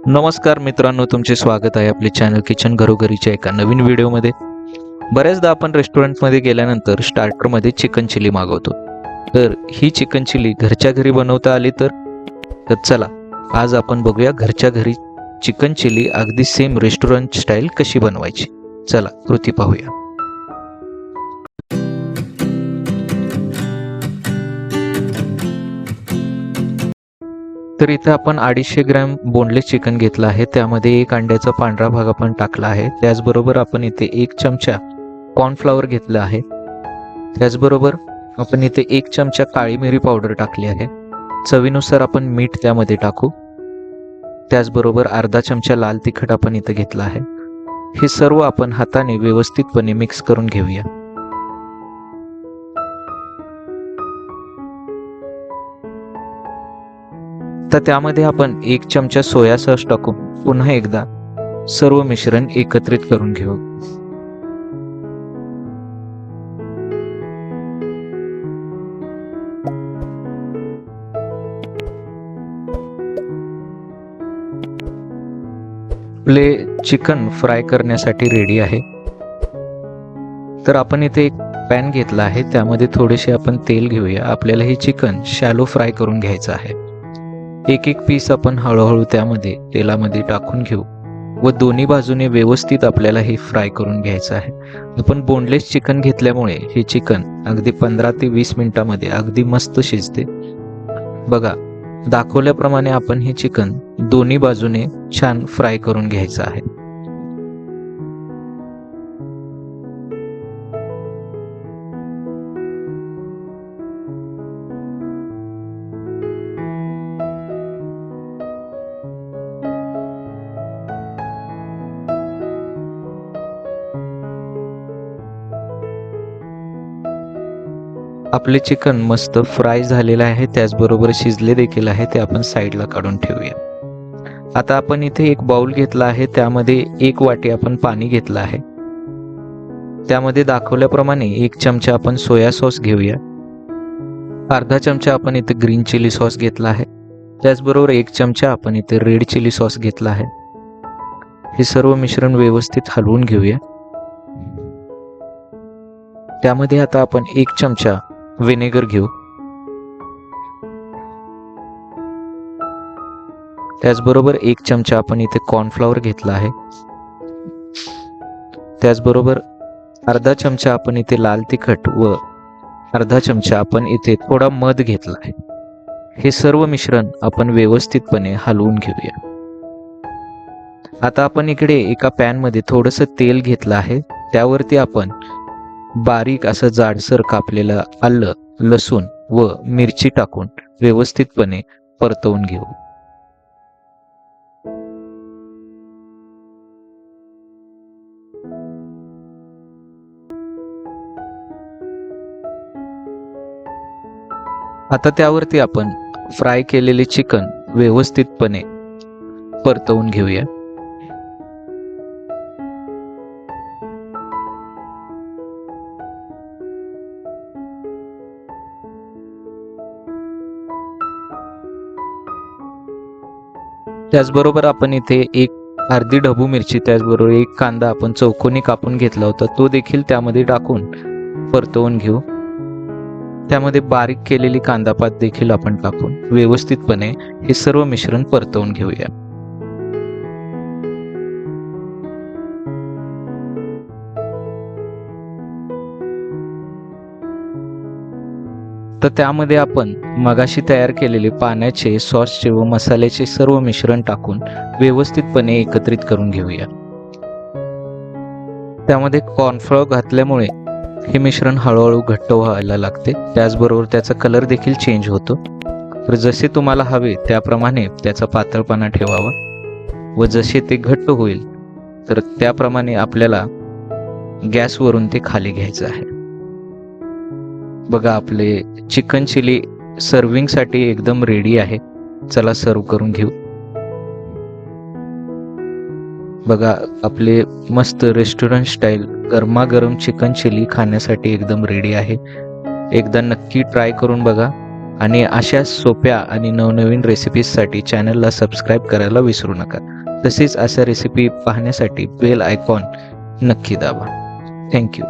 नमस्कार मित्रांनो, तुमचे स्वागत आहे आपले चॅनल किचन घरोघरीच्या एका नवीन व्हिडिओमध्ये। बऱ्याचदा आपण रेस्टॉरंटमध्ये गेल्यानंतर स्टार्टरमध्ये चिकन चिली मागवतो। तर ही चिकन चिली घरच्या घरी बनवता आली तर चला आज आपण बघूया घरच्या घरी चिकन चिली अगदी सेम रेस्टॉरंट स्टाईल कशी बनवायची। चला कृती पाहूया। तर इथे आपण 250 ग्रॅम बोनलेस चिकन घेतला आहे। त्यामध्ये एक अंड्याचा पांढरा भाग आपण टाकला आहे। त्याचबरोबर आपण इथे 1 चमचा कॉर्नफ्लॉवर घेतला आहे। त्याचबरोबर आपण इथे 1 चमचा काळी मिरी पावडर टाकली आहे। चवीनुसार आपण मीठ त्यामध्ये टाकू। त्याचबरोबर अर्धा चमचा लाल तिखट आपण इथे घेतला आहे। हे सर्व आपण हाताने व्यवस्थितपणे मिक्स करून घेऊया। तर त्यामध्ये आपण 1 चमचा सोया सॉस टाकून पुन्हा एकदा सर्व मिश्रण एकत्रित करून घेऊ। आपले चिकन फ्राय करण्यासाठी रेडी आहे। तर आपण इथे एक पॅन घेतला आहे। त्यामध्ये थोडेसे आपण तेल घेऊया। आपल्याला हे चिकन शॅलो फ्राय करून घ्यायचं आहे। एक एक पीस आपण हळूहळू त्यामध्ये तेलामध्ये टाकून घेऊ व दोन्ही बाजूने व्यवस्थित आपल्याला हे फ्राय करून घ्यायचं आहे। आपण बोनलेस चिकन घेतल्यामुळे हे चिकन अगदी 15 ते 20 मिनिटांमध्ये अगदी मस्त शिजते। बघा, दाखवल्याप्रमाणे आपण हे चिकन दोन्ही बाजूने छान फ्राय करून घ्यायचं आहे। आपले चिकन मस्त फ्राय झालेले आहे। त्याचबरोबर शिजले देखील आहे। ते आपण साईडला काढून ठेवूया। आता आपण इथे एक बाउल घेतला आहे। त्यामध्ये 1 वाटी आपण पाणी घेतलं आहे। त्यामध्ये दाखवल्याप्रमाणे 1 चमचा आपण सोया सॉस घेऊया। अर्धा चमचा आपण इथे ग्रीन चिली सॉस घेतला आहे। त्याचबरोबर 1 चमचा आपण इथे रेड चिली सॉस घेतला आहे। हे सर्व मिश्रण व्यवस्थित हलवून घेऊया। त्यामध्ये आता आपण 1 चमचा व्हिनेगर घेऊ। त्याचबरोबर 1 चमचा आपण इथे कॉर्नफ्लॉवर घेतला आहे। त्याचबरोबर अर्धा चमचा आपण इथे लाल तिखट व अर्धा चमचा आपण इथे थोडा मध घेतला आहे। हे सर्व मिश्रण आपण व्यवस्थितपणे हलवून घेऊया। आता आपण इकडे एका पॅन मध्ये थोडंसं तेल घेतलं आहे। त्यावरती आपण बारीक असं जाडसर कापलेलं आलं, लसूण व मिरची टाकून व्यवस्थितपणे परतवून घेऊ। आता त्यावरती आपण फ्राय केलेले चिकन व्यवस्थितपणे परतवून घेऊया। त्याचबरोबर आपण इथे अर्धी ढबू मिरची, त्याचबरोबर 1 कांदा आपण चौकोनी कापून घेतला होता, तो देखील त्यामध्ये टाकून परतवून घेऊ। त्यामध्ये बारीक केलेली कांदा पात देखील आपण टाकून व्यवस्थितपणे हे सर्व मिश्रण परतवून घेऊया। तर त्यामध्ये आपण मगाशी तयार केलेले पाण्याचे, सॉसचे व मसाल्याचे सर्व मिश्रण टाकून व्यवस्थितपणे एकत्रित करून घेऊया। त्यामध्ये कॉर्नफ्लॉवर घातल्यामुळे हे मिश्रण हळूहळू घट्ट व्हायला लागते। त्याचबरोबर त्याचा कलर देखील चेंज होतो। तर जसे तुम्हाला हवे त्याप्रमाणे त्याचा पातळपणा ठेवावा व जसे ते घट्ट होईल तर त्याप्रमाणे आपल्याला गॅसवरून ते खाली घ्यायचं आहे। बघा, आपले चिकन चिली सर्विंगसाठी एकदम रेडी आहे। चला सर्व करून घेऊ। बघा, आपले मस्त रेस्टॉरंट स्टाईल गरमागरम चिकन चिली खाण्यासाठी एकदम रेडी आहे। एकदा नक्की ट्राय करून बघा आणि अशा सोप्या आणि नवनवीन रेसिपीजसाठी चॅनलला सबस्क्राईब करायला विसरू नका। तसेच अशा रेसिपी पाहण्यासाठी बेल आयकॉन नक्की दाबा. थँक्यू.